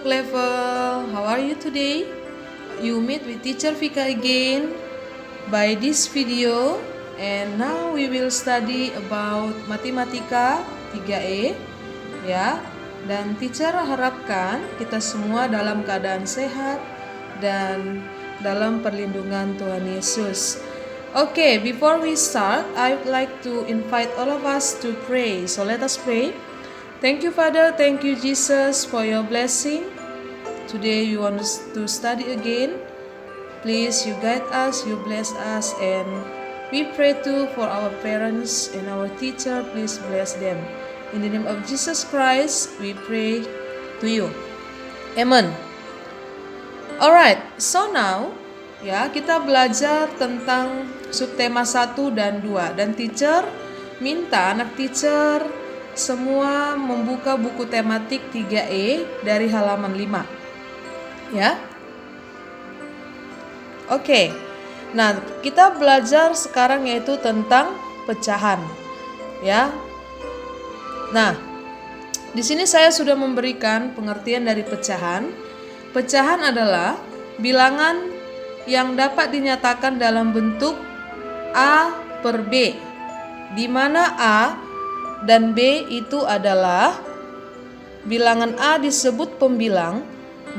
level. How are you today? You meet with teacher Vika again by this video, and now we will study about Matematika 3E ya. Dan teacher harapkan kita semua dalam keadaan sehat dan dalam perlindungan Tuhan Yesus. Okay, before we start, I would like to invite all of us to pray. So let us pray. Thank you, Father. Thank you, Jesus, for your blessing. Today we want to study again. Please, you guide us, you bless us, and we pray too for our parents and our teacher. Please bless them. In the name of Jesus Christ, we pray to you. Amen. Alright, so now ya kita belajar tentang subtema 1 dan 2. Dan teacher minta anak teacher semua membuka buku tematik 3E dari halaman 5. Ya. Oke. Nah, kita belajar sekarang yaitu tentang pecahan. Ya. Nah, di sini saya sudah memberikan pengertian dari pecahan. Pecahan adalah bilangan yang dapat dinyatakan dalam bentuk A per B, di mana A dan B itu adalah bilangan A disebut pembilang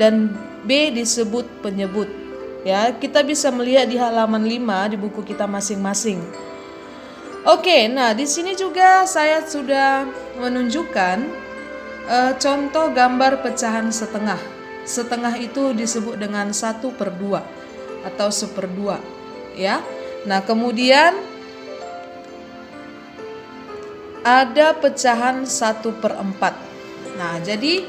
dan B disebut penyebut. Ya, kita bisa melihat di halaman 5 di buku kita masing-masing. Oke, nah di sini juga saya sudah menunjukkan contoh gambar pecahan setengah. Setengah itu disebut dengan 1/2 atau 1/2 ya. Nah, kemudian ada pecahan 1/4. Nah, jadi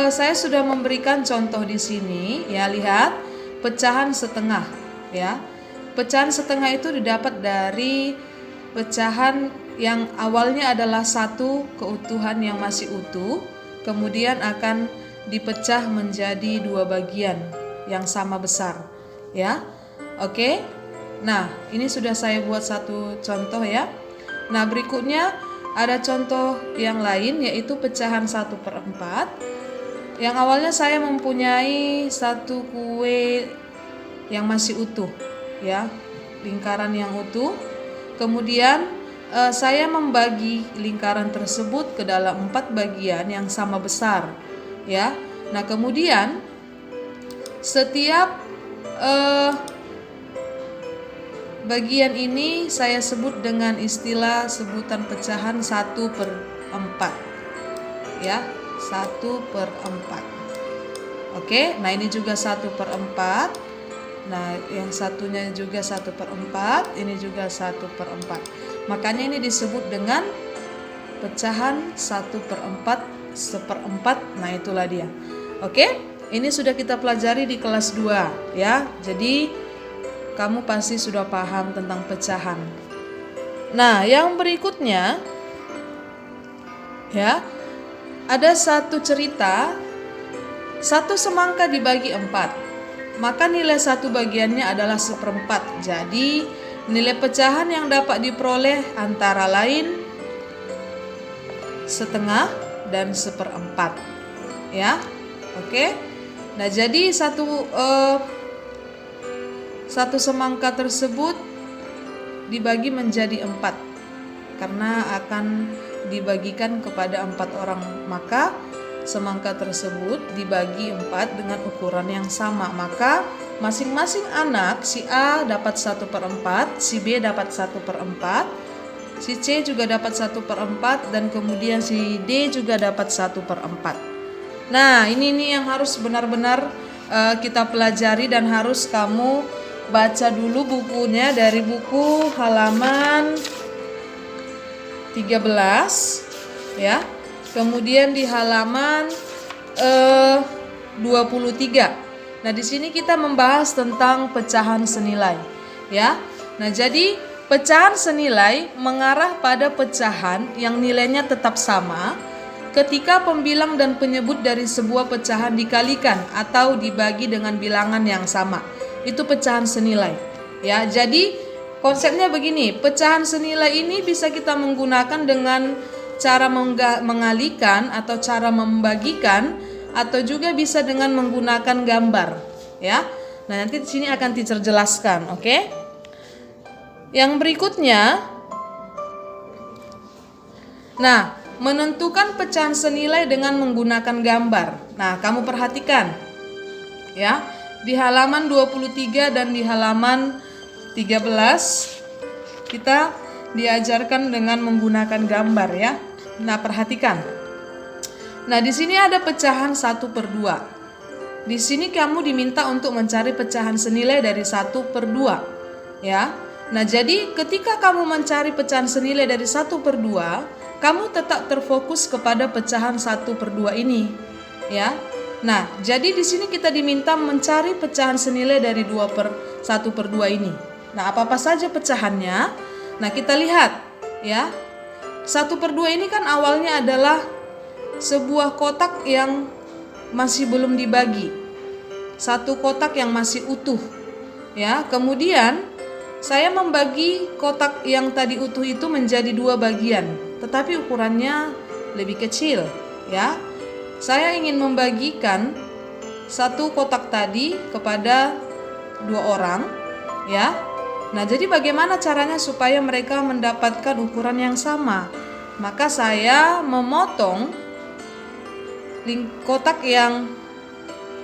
saya sudah memberikan contoh di sini ya, lihat pecahan setengah ya. Pecahan setengah itu didapat dari pecahan yang awalnya adalah satu keutuhan yang masih utuh, kemudian akan dipecah menjadi 2 bagian yang sama besar ya. Oke. Nah, ini sudah saya buat satu contoh ya. Nah, berikutnya ada contoh yang lain yaitu pecahan 1/4. Yang awalnya saya mempunyai satu kue yang masih utuh ya, lingkaran yang utuh. Kemudian saya membagi lingkaran tersebut ke dalam 4 bagian yang sama besar ya. Nah, kemudian setiap bagian ini saya sebut dengan istilah sebutan pecahan 1/4 ya, 1/4. Oke, nah ini juga 1/4. Nah, yang satunya juga 1/4, ini juga 1/4. Makanya ini disebut dengan pecahan 1/4, 1/4. Nah, itulah dia. Oke, ini sudah kita pelajari di kelas 2 ya. Jadi kamu pasti sudah paham tentang pecahan. Nah, yang berikutnya ya, ada satu cerita, satu semangka dibagi 4, maka nilai satu bagiannya adalah 1/4. Jadi nilai pecahan yang dapat diperoleh antara lain setengah dan 1/4 ya. Oke. Nah, jadi satu semangka tersebut dibagi menjadi 4 karena akan dibagikan kepada 4 orang, maka semangka tersebut dibagi 4 dengan ukuran yang sama. Maka masing-masing anak, si A dapat 1/4, si B dapat 1/4, si C juga dapat 1/4, dan kemudian si D juga dapat 1/4. Nah, ini nih yang harus benar-benar kita pelajari dan harus kamu baca dulu bukunya dari buku halaman 13 ya. Kemudian di halaman 23. Nah, di sini kita membahas tentang pecahan senilai ya. Nah, jadi pecahan senilai mengarah pada pecahan yang nilainya tetap sama ketika pembilang dan penyebut dari sebuah pecahan dikalikan atau dibagi dengan bilangan yang sama. Itu pecahan senilai ya. Jadi konsepnya begini, pecahan senilai ini bisa kita menggunakan dengan cara mengalikan atau cara membagikan atau juga bisa dengan menggunakan gambar, ya. Nah, nanti di sini akan teacher jelaskan, oke? Yang berikutnya, nah, menentukan pecahan senilai dengan menggunakan gambar. Nah, kamu perhatikan, ya, di halaman 23 dan di halaman 13 kita diajarkan dengan menggunakan gambar, ya. Nah, perhatikan. Nah, di sini ada pecahan 1/2. Di sini kamu diminta untuk mencari pecahan senilai dari 1/2, ya. Nah, jadi ketika kamu mencari pecahan senilai dari 1/2, kamu tetap terfokus kepada pecahan 1/2 ini, ya. Nah, jadi di sini kita diminta mencari pecahan senilai dari 1/2 ini. Nah, apa-apa saja pecahannya? Nah, kita lihat, ya. 1/2 ini kan awalnya adalah sebuah kotak yang masih belum dibagi. Satu kotak yang masih utuh, ya. Kemudian saya membagi kotak yang tadi utuh itu menjadi 2 bagian, tetapi ukurannya lebih kecil, ya. Saya ingin membagikan satu kotak tadi kepada 2 orang, ya. Nah, jadi bagaimana caranya supaya mereka mendapatkan ukuran yang sama? Maka saya memotong kotak yang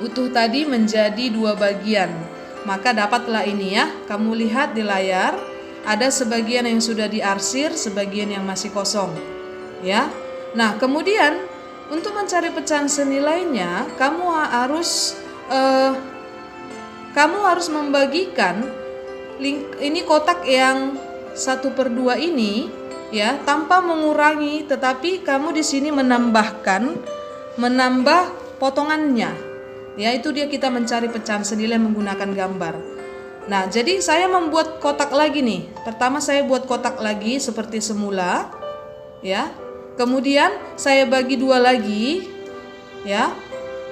utuh tadi menjadi 2 bagian. Maka dapatlah ini, ya. Kamu lihat di layar, ada sebagian yang sudah diarsir, sebagian yang masih kosong, ya. Nah, kemudian untuk mencari pecahan senilainya, kamu harus membagikan ini kotak yang 1/2 ini, ya, tanpa mengurangi, tetapi kamu di sini menambah potongannya, ya. Itu dia kita mencari pecahan senilai menggunakan gambar. Nah, jadi saya membuat kotak lagi nih. Pertama saya buat kotak lagi seperti semula, ya. Kemudian saya bagi 2 lagi, ya.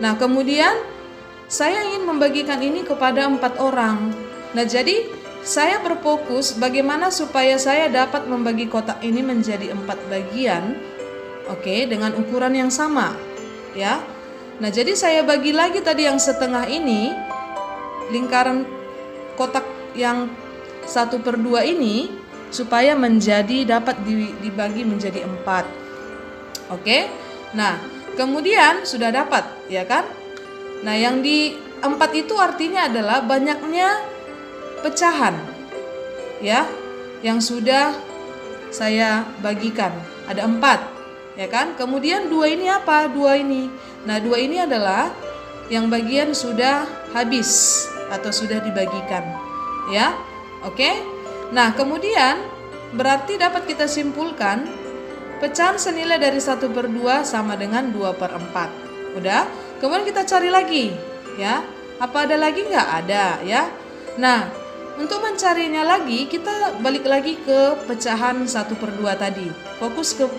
Nah, kemudian saya ingin membagikan ini kepada 4 orang. Nah, jadi saya berfokus bagaimana supaya saya dapat membagi kotak ini menjadi 4 bagian, oke, dengan ukuran yang sama, ya. Nah, jadi saya bagi lagi tadi yang setengah ini, lingkaran kotak yang 1/2 ini, supaya dapat dibagi menjadi 4. Oke. Nah, kemudian sudah dapat, ya kan? Nah, yang di 4 itu artinya adalah banyaknya pecahan, ya, yang sudah saya bagikan. Ada 4, ya kan? Kemudian 2 ini apa? 2 ini. Nah, 2 ini adalah yang bagian sudah habis atau sudah dibagikan, ya. Oke. Nah, kemudian berarti dapat kita simpulkan pecahan senilai dari 1/2 sama dengan 2/4. Udah? Kemudian kita cari lagi, ya. Apa ada lagi? Nggak ada, ya. Nah, untuk mencarinya lagi, kita balik lagi ke pecahan 1/2 tadi. Fokus ke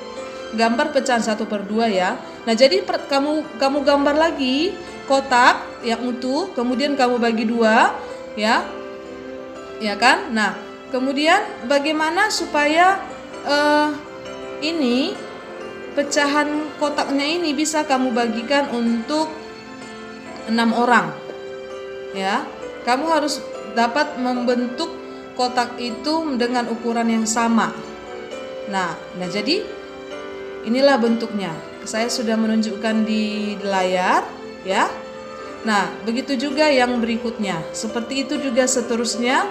gambar pecahan 1/2, ya. Nah, jadi kamu gambar lagi kotak yang utuh, kemudian kamu bagi 2, ya. Ya kan? Nah, kemudian bagaimana supaya ini pecahan kotaknya ini bisa kamu bagikan untuk 6 orang, ya. Kamu harus dapat membentuk kotak itu dengan ukuran yang sama. Nah, jadi inilah bentuknya. Saya sudah menunjukkan di layar, ya. Nah, begitu juga yang berikutnya. Seperti itu juga seterusnya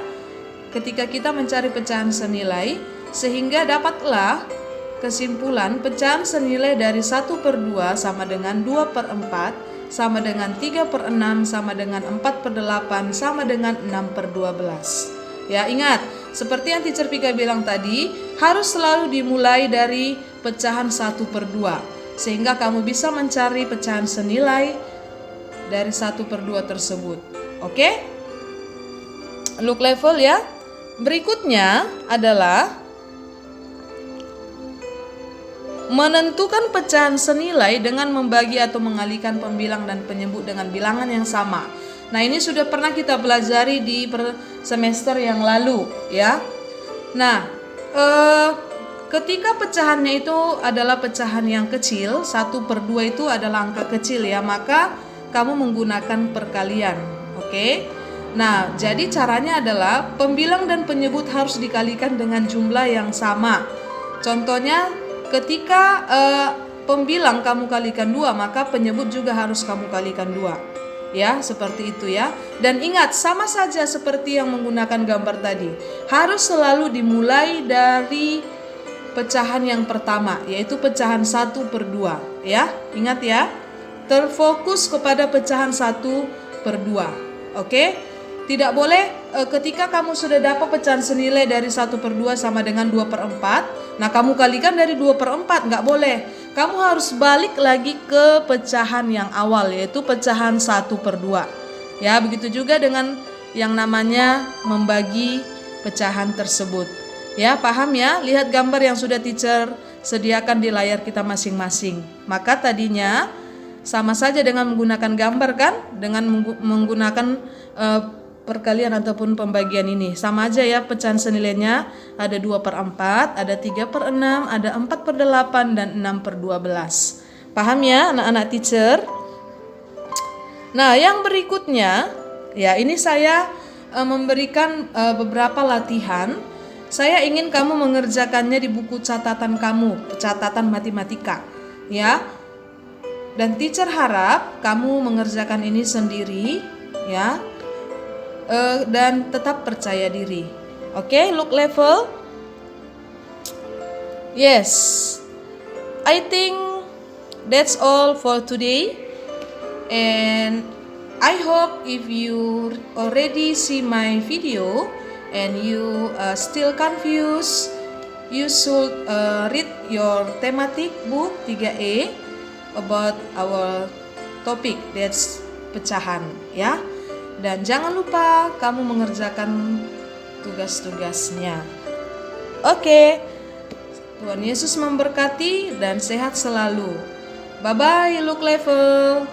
ketika kita mencari pecahan senilai, sehingga dapatlah kesimpulan pecahan senilai dari 1/2 sama dengan 2/4, sama dengan 3/6, sama dengan 4/8, sama dengan 6/12. Ya, ingat, seperti yang Teacher Pika bilang tadi, harus selalu dimulai dari pecahan 1/2, sehingga kamu bisa mencari pecahan senilai dari 1/2 tersebut. Oke? Look level, ya. Berikutnya adalah menentukan pecahan senilai dengan membagi atau mengalihkan pembilang dan penyebut dengan bilangan yang sama. Nah, ini sudah pernah kita pelajari di semester yang lalu, ya. Nah, ketika pecahannya itu adalah pecahan yang kecil, 1/2 itu adalah angka kecil ya, maka kamu menggunakan perkalian. Oke. Nah, jadi caranya adalah pembilang dan penyebut harus dikalikan dengan jumlah yang sama. Contohnya ketika pembilang kamu kalikan 2, maka penyebut juga harus kamu kalikan 2. Ya, seperti itu ya. Dan ingat, sama saja seperti yang menggunakan gambar tadi. Harus selalu dimulai dari pecahan yang pertama, yaitu pecahan 1/2 ya. Ingat ya, terfokus kepada pecahan 1/2. Oke, tidak boleh ketika kamu sudah dapat pecahan senilai dari 1/2 sama dengan 2/4, nah kamu kalikan dari 2/4, nggak boleh. Kamu harus balik lagi ke pecahan yang awal, yaitu pecahan 1/2 ya. Begitu juga dengan yang namanya membagi pecahan tersebut. Ya, paham ya? Lihat gambar yang sudah teacher sediakan di layar kita masing-masing. Maka tadinya sama saja dengan menggunakan gambar kan? Dengan menggunakan perkalian ataupun pembagian ini. Sama aja ya, pecahan senilainya ada 2/4, ada 3/6, ada 4/8 dan 6/12. Paham ya anak-anak teacher? Nah, yang berikutnya ya, ini saya memberikan beberapa latihan. Saya ingin kamu mengerjakannya di buku catatan kamu, catatan matematika, ya. Dan teacher harap kamu mengerjakan ini sendiri, ya. Dan tetap percaya diri. Oke, look level. Yes, I think that's all for today. And I hope if you already see my video and you still confused, you should read your thematic book 3A about our topic, that's pecahan ya. Dan jangan lupa kamu mengerjakan tugas-tugasnya. Oke, Tuhan Yesus memberkati dan sehat selalu. Bye-bye, look level.